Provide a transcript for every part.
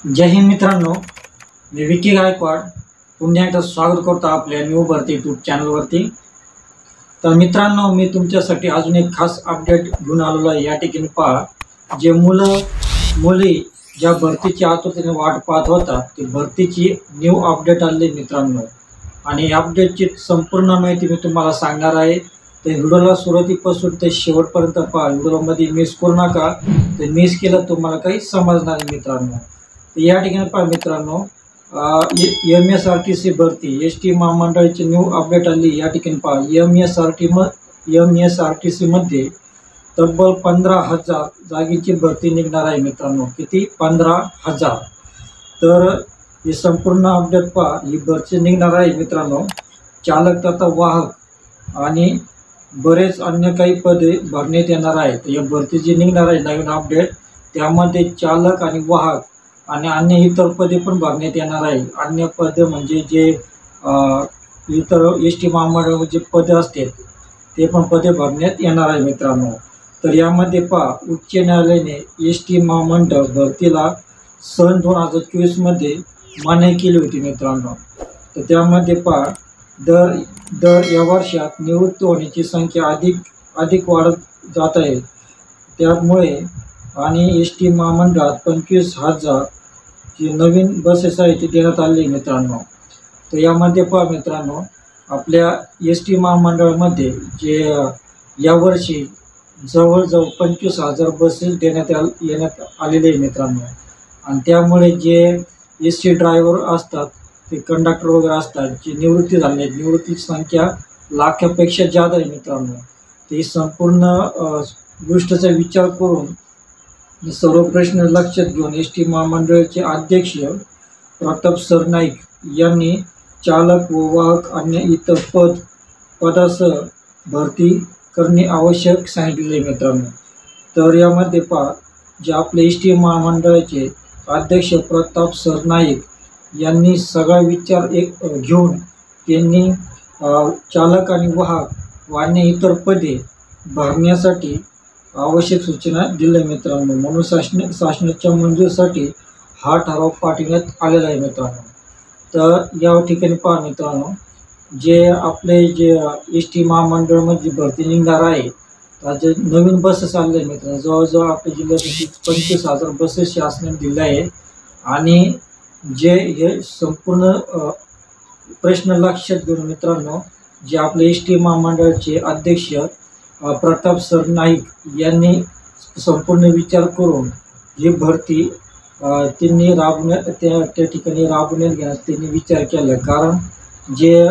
जय हिंद मित्रांनो, मी विकी गायकवाड पुन्हा एकदा स्वागत करतो आपल्या न्यू भरती यूट्यूब चॅनलवरती। तर मित्रांनो, मी तुमच्यासाठी अजून एक खास अपडेट घेऊन आलेलो आहे। या ठिकाणी पहा, जे मुली ज्या भरतीची आतुरतेने वाट पाहत होता, ती भरतीची न्यू अपडेट आली मित्रांनो। आणि अपडेटची संपूर्ण माहिती मी तुम्हाला सांगणार आहे। तर व्हिडिओला सुरुवातीपासून ते शेवटपर्यंत पहा। व्हिडिओमध्ये मिस करू नका, ते मिस केलं तुम्हाला काही समजणार नाही मित्रांनो। या ठिकाणी पहा मित्रांनो, MSRTC भरती ST महामंडळाची न्यू अपडेट आली। या ठिकाणी पहा, MSRTC मध्ये तब्बल 15,000 जागेची भरती निघणार आहे मित्रांनो। किती? 15,000। तर ही संपूर्ण अपडेट पहा, ही भरती निघणार आहे मित्रांनो। चालक तथा वाहक आणि बरेच अन्य काही पदे भरण्यात येणार आहेत। या भरती जी निघणार आहे नवीन अपडेट, त्यामध्ये चालक आणि वाहक आणि अन्य इतर पदे पण भरण्यात येणार आहे। अन्य पदे म्हणजे जे इतर ST महामंडळाचे पदे असतात, ते पण पदे भरण्यात येणार आहे मित्रांनो। तर यामध्ये पहा, उच्च न्यायालयाने ST महामंडळ भरतीला सन 2024 मध्ये मनाई केली होती मित्रांनो। तर त्यामध्ये पहा, दर या वर्षात निवृत्त होण्याची संख्या अधिक वाढत जात आहे। त्यामुळे आणि ST महामंडळात 25,000 जी नवीन बसेस आहे ती देण्यात आली मित्रांनो। तर यामध्ये पहा मित्रांनो, आपल्या ST महामंडळामध्ये जे यावर्षी जवळजवळ 25,000 बसेस येण्यात आलेले आहे मित्रांनो। आणि त्यामुळे जे ST ड्रायव्हर असतात, ते कंडक्टर वगैरे असतात, जे निवृत्ती झाले आहेत, निवृत्तीची संख्या लाखापेक्षा जादा आहे मित्रांनो। तर ही संपूर्ण गोष्टीचा विचार करून सर्व प्रश्न लक्षात घेऊन ST महामंडळाचे अध्यक्ष प्रताप सरनाईक यांनी चालक व वाहक आणि इतर पदासह भरती करणे आवश्यक सांगितले मित्रांनो। तर यामध्ये पहा, जे आपले ST महामंडळाचे अध्यक्ष प्रताप सरनाईक यांनी सगळा विचार घेऊन त्यांनी चालक आणि वाहक व अन्य इतर पदे भरण्यासाठी आवश्यक सूचना दिल्या मित्रांनो। म्हणून शासनाच्या मंजुरीसाठी हा ठराव पाठवण्यात आलेला आहे मित्रांनो। तर या ठिकाणी पहा मित्रांनो, जे आपले ST महामंडळामध्ये भरती निघणार आहे, त्याचे नवीन बसेस आले मित्रांनो। जवळजवळ आपल्या जिल्ह्यासाठी 25,000 बसेस शासनाने दिल्या आहेत। आणि जे हे संपूर्ण प्रश्न लक्षात घेऊन मित्रांनो, जे आपले ST महामंडळाचे अध्यक्ष प्रताप सरनाईक यांनी संपूर्ण विचार करून ही भरती त्यांनी त्या ठिकाणी राबवण्यात घेण्यास त्यांनी विचार केला। कारण जे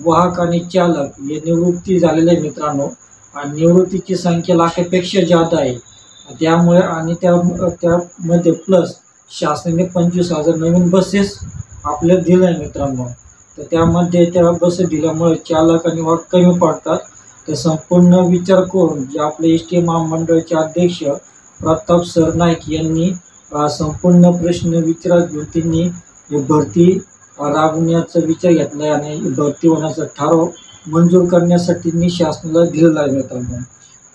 वाहक आणि चालक हे निवृत्ती झालेले आहे मित्रांनो, आणि निवृत्तीची संख्या लाखापेक्षा जादा आहे। त्यामुळे आणि त्यामध्ये प्लस शासनाने 25,000 नवीन बसेस आपल्याला दिल्या आहे मित्रांनो। तर त्यामध्ये त्या बसेस दिल्यामुळे चालक आणि वाहक कमी पडतात। तर संपूर्ण विचार करून जे आपले ST महामंडळाचे अध्यक्ष प्रताप सरनाईक यांनी संपूर्ण प्रश्न विचारात घेऊन त्यांनी भरती राबवण्याचा विचार घेतला आहे आणि भरती होण्याचा ठराव मंजूर करण्यासाठी त्यांनी शासनाला दिलेला आहे मित्रांनो।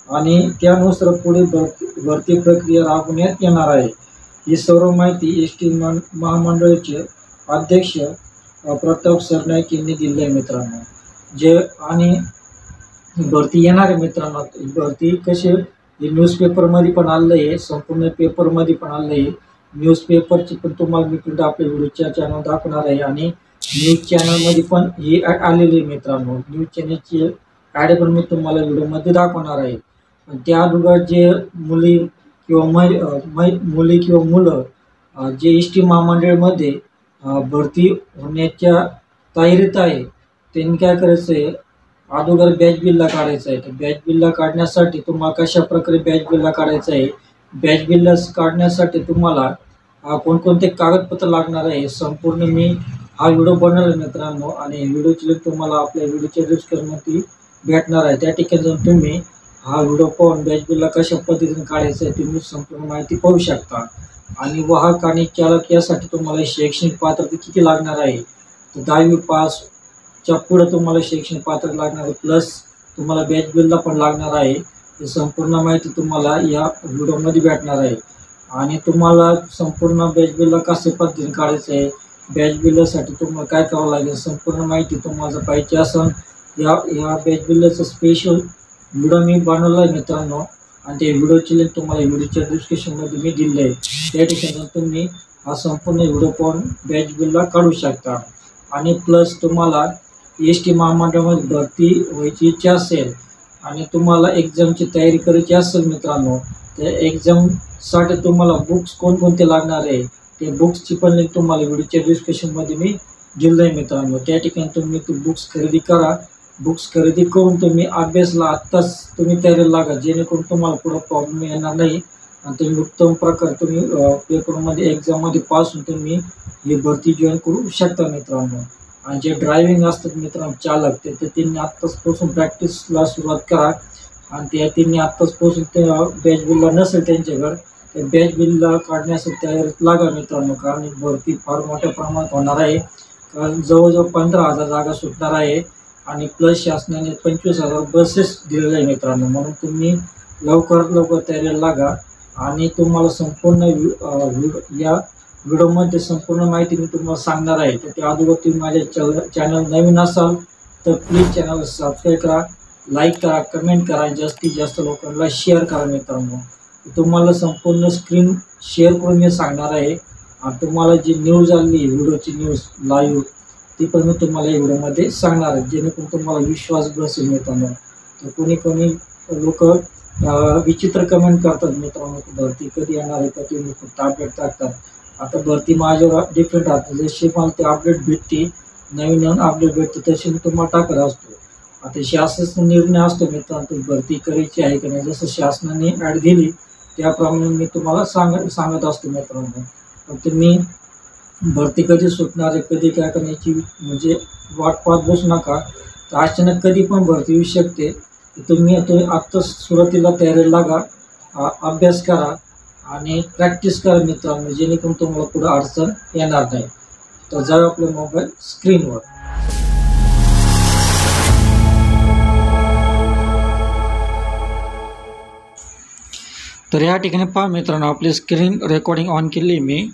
आणि त्यानुसार पुढे भरती प्रक्रिया राबवण्यात येणार आहे। ही सर्व माहिती ST महामंडळाचे अध्यक्ष प्रताप सरनाईक यांनी दिली आहे मित्रांनो। जे आणि भरती येणार आहे मित्रांनो। भरती कशी, हे न्यूजपेपरमध्ये पण आलं आहे, संपूर्ण पेपरमध्ये पण आलं आहे। न्यूजपेपरची पण तुम्हाला मी पुढे आपल्या व्हिडिओच्या चॅनल दाखवणार आहे आणि न्यूज चॅनलमध्ये पण ही ॲड आलेली आहे मित्रांनो। न्यूज चॅनलची ॲड पण मी तुम्हाला व्हिडिओमध्ये दाखवणार आहे। त्या अगोदर जे मुली किंवा मुलं जे ST महामंडळामध्ये भरती होण्याच्या तयारीत आहे, त्यांनी काय करायचं आहे, अगोदर बॅच बिल्ला काढायचा आहे। तर बॅच बिल्ला काढण्यासाठी तुम्हाला कशा प्रकारे बॅच बिल्ला काढायचा आहे, बॅच बिल्ला काढण्यासाठी तुम्हाला कोणकोणते कागदपत्र लागणार आहे, संपूर्ण मी हा व्हिडिओ बनवला मित्रांनो। आणि व्हिडिओची लिंक तुम्हाला आपल्या व्हिडिओच्या डिस्क्रिप्शनमध्ये भेटणार आहे। त्या ठिकाणी जाऊन तुम्ही हा व्हिडिओ पाहून बॅच बिल्ला कशा पद्धतीने काढायचा आहे तुम्ही संपूर्ण माहिती पाहू शकता। आणि वाहक आणि चालक यासाठी तुम्हाला शैक्षणिक पात्रता किती लागणार आहे, तर 10वी पासच्या पुढे तुम्हाला शैक्षणिक पात्रता लागणार आहे, प्लस तुम्हाला बॅच बिल्ला पण लागणार आहे। ही संपूर्ण माहिती तुम्हाला या व्हिडिओमध्ये भेटणार आहे। आणि तुम्हाला संपूर्ण बॅच बिलला कसे पद्धतीने काढायचं आहे, बॅच बिलसाठी तुम्हाला काय करावं लागेल, संपूर्ण माहिती तुम्हाला पाहिजे असेल या बॅच बिलचं स्पेशल व्हिडिओ मी बनवला आहे मित्रांनो. आणि ते व्हिडिओची लिंक तुम्हाला व्हिडिओच्या डिस्क्रिप्शनमध्ये मी दिली आहे. त्या ठिकाणी तुम्ही हा संपूर्ण व्हिडिओ पाहून बॅच बिलला काढू शकता. आणि प्लस तुम्हाला एस टी महामंडळामध्ये भरती व्हायची इच्छा असेल आणि तुम्हाला एक्झामची तयारी करायची असेल मित्रांनो, त्या एक्झामसाठी तुम्हाला बुक्स कोणकोणते लागणार आहे ते बुक्सची पण लिंक तुम्हाला व्हिडिओच्या डिस्क्रिप्शनमध्ये मी दिलं आहे मित्रांनो. त्या ठिकाणी तुम्ही ती बुक्स खरेदी करा. बुक्स खरेदी करून तुम्ही अभ्यासला आत्ताच तुम्ही तयारीला लागा, जेणेकरून तुम्हाला पुढं प्रॉब्लेम येणार नाही आणि तुम्ही उत्तम प्रकारे तुम्ही पेपरमध्ये एक्झाममध्ये पास होऊन तुम्ही ही भरती जॉईन करू शकता मित्रांनो. आणि जे ड्रायव्हिंग असतात मित्रांनो चालक ते त्यांनी आत्ताचपासून प्रॅक्टिसला सुरुवात करा. आणि त्यांनी आत्ताचपासून ते बॅच बिलला नसेल त्यांच्याकडं ते बॅच बिलला काढण्यासाठी तयारीत लागा मित्रांनो, कारण भरती फार मोठ्या प्रमाणात होणार आहे. कारण जवळजवळ 15,000 जागा सुटणार आहे आणि प्लस शासनाने 25,000 बसेस दिलेले आहे मित्रांनो. म्हणून तुम्ही लवकरात लवकर तयारीला लागा. आणि तुम्हाला संपूर्ण या व्हिडिओमध्ये संपूर्ण माहिती मी तुम्हाला सांगणार आहे. तर त्या अगोदर तुम्ही माझ्या चॅनल नवीन असाल तर प्लीज चॅनल सबस्क्राईब करा, लाईक करा, कमेंट करा, जास्तीत जास्त लोकांना शेअर करा मित्रांनो. तुम्हाला संपूर्ण स्क्रीन शेअर करून मी सांगणार आहे. आणि तुम्हाला जी न्यूज आली व्हिडिओची न्यूज लाईव्ह ती पण मी तुम्हाला या व्हिडिओमध्ये सांगणार आहे, जेणेकरून तुम्हाला विश्वास बसेल मित्रांनो. तर कोणी लोक विचित्र कमेंट करतात मित्रांनो, भरती कधी येणार आहे का तुम्ही फक्त अपडेट टाकतात. आता भरती माझ्यावर डिफरंट राहते, जशी मला ते अपडेट भेटते नवीन अपडेट भेटते तशी मी तुम्हाला टाकत असतो. आता शासनाचा निर्णय असतो मित्रांनो भरती करायची आहे की नाही, जसं शासनाने ॲड दिली त्याप्रमाणे मी तुम्हाला सांगत असतो मित्रांनो. पण तुम्ही भरती कधी सुटणार आहे कधी काय करण्याची म्हणजे वाट पाहत बसू नका. तर अचानक कधी पण भरती येऊ शकते. तुम्ही आत्ताच सुरुवातीला तयारीला लागा, अभ्यास करा आणि प्रॅक्टिस करा मित्रांनो, जेणेकरून तुम्हाला पुढे अडचण येणार नाही. तर जाऊ आपल्या मोबाईल स्क्रीनवर. तर या ठिकाणी पहा मित्रांनो, आपली स्क्रीन रेकॉर्डिंग ऑन केली मी.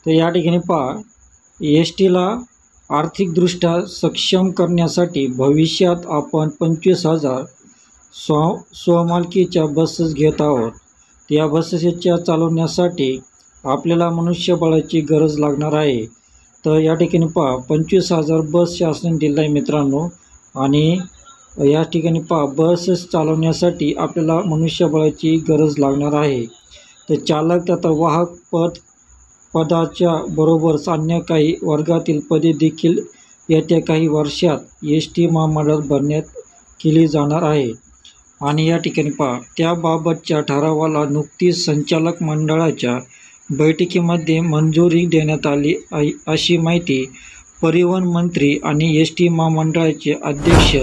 तर या ठिकाणी पहा, एस टीला आर्थिकदृष्ट्या सक्षम करण्यासाठी भविष्यात आपण 25,000 स्वमालकीच्या बसेस घेत आहोत. या बसेसच्या चालवण्यासाठी आपल्याला मनुष्यबळाची गरज लागणार आहे. तर या ठिकाणी पहा 25,000 बस शासनाने दिलं आहे मित्रांनो. आणि या ठिकाणी पहा बसेस चालवण्यासाठी आपल्याला मनुष्यबळाची गरज लागणार आहे. तर चालक तथा वाहक पदाच्या बरोबरच अन्य काही वर्गातील पदे देखील येत्या काही वर्षात एस टी महामंडळात भरण्यात केली जाणार आहे. आणि या ठिकाणी पहा त्याबाबतच्या ठरावाला नुकतीच संचालक मंडळाच्या बैठकीमध्ये मंजुरी देण्यात आली अशी माहिती परिवहन मंत्री आणि एस टी महामंडळाचे अध्यक्ष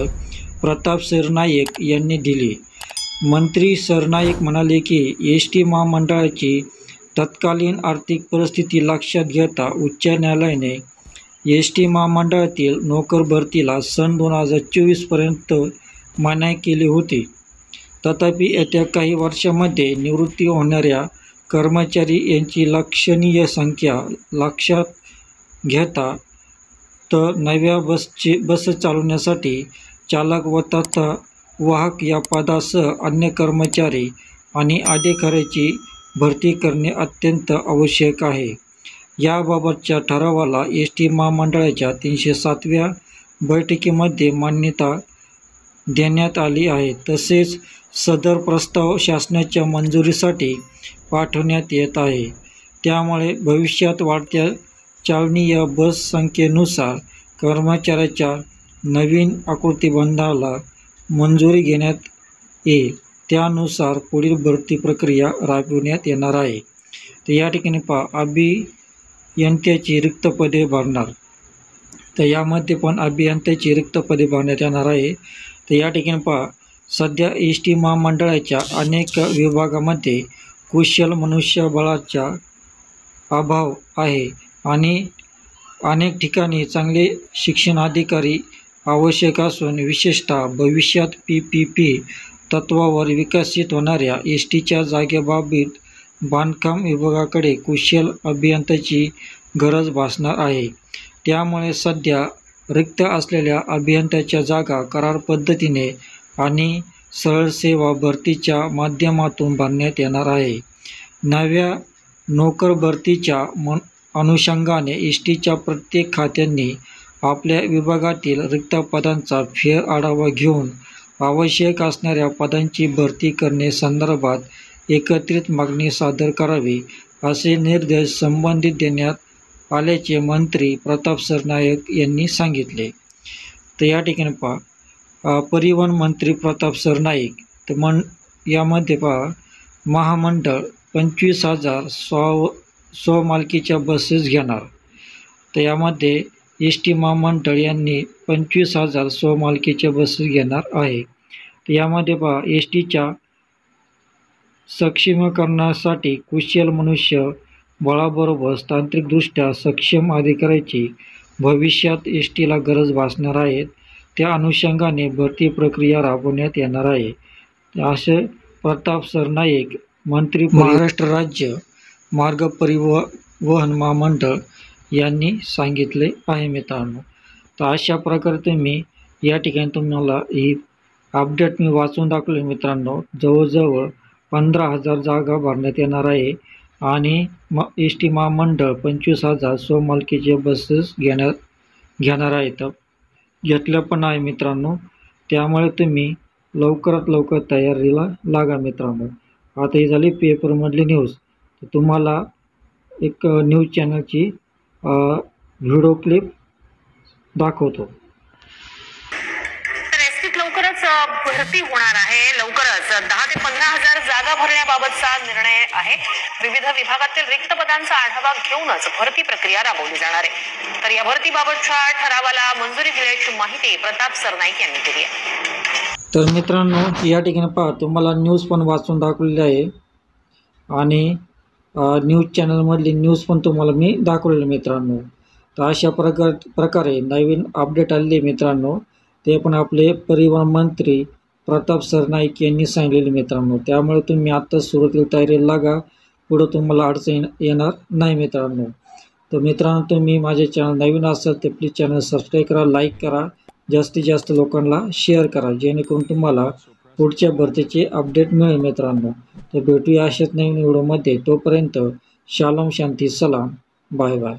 प्रताप सरनाईक यांनी दिली. मंत्री सरनाईक म्हणाले की एस टी महामंडळाची तत्कालीन आर्थिक परिस्थिती लक्षात घेता उच्च न्यायालयाने एस टी महामंडळातील नोकर भरतीला सन 2024पर्यंत मनाई केली होती. तथापि येत्या काही वर्षांमध्ये निवृत्ती होणाऱ्या कर्मचारी यांची लक्षणीय संख्या लक्षात घेता तर नव्या बस चालवण्यासाठी चालक व तथा वाहक या पदासह अन्य कर्मचारी आणि अधिकाऱ्याची भरती करणे अत्यंत आवश्यक आहे. याबाबतच्या ठरावाला एस टी महामंडळाच्या 307व्या बैठकीमध्ये मान्यता देण्यात आली आहे. तसेच सदर प्रस्ताव शासनाच्या मंजुरीसाठी पाठवण्यात येत आहे. त्यामुळे भविष्यात वाढत्या चालनीय बस संख्येनुसार कर्मचाऱ्याच्या नवीन आकृतिबंधाला मंजुरी घेण्यात येईल. त्यानुसार पुढील भरती प्रक्रिया राबविण्यात येणार आहे. तर या ठिकाणी पहा अभियंत्याची रिक्त पदे भरणार. तर यामध्ये पण अभियंत्याची रिक्त पदे भरण्यात येणार आहे. तर या ठिकाणी पहा सध्या एस टी महामंडळाच्या अनेक विभागामध्ये कुशल मनुष्यबळाचा अभाव आहे आणि अनेक ठिकाणी चांगले शिक्षणाधिकारी आवश्यक असून विशेषतः भविष्यात PPP तत्वावर विकसित होणाऱ्या एस टीच्या जागेबाबत बांधकाम विभागाकडे कुशल अभियंत्याची गरज भासणार आहे. त्यामुळे सध्या रिक्त असलेल्या अभियंत्याच्या जागा करार पद्धतीने आणि सरळ सेवा भरतीच्या माध्यमातून भरण्यात येणार आहे. नव्या नोकर भरतीच्या अनुषंगाने एसटीच्या प्रत्येक खात्यांनी आपल्या विभागातील रिक्त पदांचा फेर आढावा घेऊन आवश्यक असणाऱ्या पदांची भरती करण्यासंदर्भात एकत्रित मागणी सादर करावी, असे निर्देश संबंधित देण्यात आल्याचे मंत्री प्रताप सरनाईक यांनी सांगितले. तर या ठिकाणी पहा, परिवहन मंत्री प्रताप सरनाईक तर यामध्ये पहा, महामंडळ 25,000 स्वमालकीच्या बसेस घेणार. तर यामध्ये एस टी महामंडळ यांनी 25,000 स्वमालकीच्या बसेस घेणार आहे. तर यामध्ये पहा, एस टीच्या सक्षमीकरणासाठी कुशल मनुष्य बळाबरोबर तांत्रिकदृष्ट्या सक्षम अधिकाऱ्याची भविष्यात एस टीला गरज भासणार आहे. त्या अनुषंगाने भरती प्रक्रिया राबवण्यात येणार आहे, असे प्रताप सरनाईक मंत्री महाराष्ट्र राज्य मार्ग परिवहन महामंडळ यांनी सांगितले आहे मित्रांनो. तर अशा प्रकारे तुम्ही या ठिकाणी तुम्हाला ही अपडेट मी वाचून दाखवले मित्रांनो. जवळजवळ 15,000 जागा भरण्यात येणार आहे आणि एस टी महामंडळ 25,000 स्वमालकीचे बसेस घेणार आहेत, घेतल्या पण आहे मित्रांनो. त्यामुळे तुम्ही लवकरात लवकर तयारीला लागा मित्रांनो. आता ही झाली पेपरमधली न्यूज. तुम्हाला एक न्यूज चॅनलची व्हिडिओ क्लिप दाखवतो. तर एसटीत लवकरच भरती होणार आहे. लवकरच 10 ते 15,000 जागा भरण्याबाबतचा निर्णय आहे. विविध विभागातील रिक्त पदांचा आढावा घेऊनच भरती प्रक्रिया राबवली जाणार आहे. तर या भरतीबाबतच्या ठरावाला मंजुरी दिल्याची माहिती प्रताप सरनाईक यांनी दिली आहे. तर मित्रांनो, या ठिकाणी पहा, तुम्हाला न्यूज पण वाचून दाखवलेली आहे आणि न्यूज चॅनलमधली न्यूज पण तुम्हाला मी दाखवलेली मित्रांनो. तर अशा प्रकारे नवीन अपडेट आलेले मित्रांनो, ते पण आपले परिवहन मंत्री प्रताप सरनाईक यांनी सांगितलेले मित्रांनो. त्यामुळे तुम्ही आत्ता सुरुवातीला तयारीला लागा, पुढं तुम्हाला अडचण येणार नाही मित्रांनो. तर मित्रांनो, तुम्ही माझे चॅनल नवीन असाल तर प्लीज चॅनल सबस्क्राईब करा, लाईक करा, जास्तीत जास्त लोकांना शेअर करा, जेणेकरून तुम्हाला पुढच्या भरतीचे अपडेट मिळेल मित्रांनो. तर भेटूया अशाच नवीन व्हिडिओमध्ये. तोपर्यंत शालोम, शांती, सलाम, बाय बाय.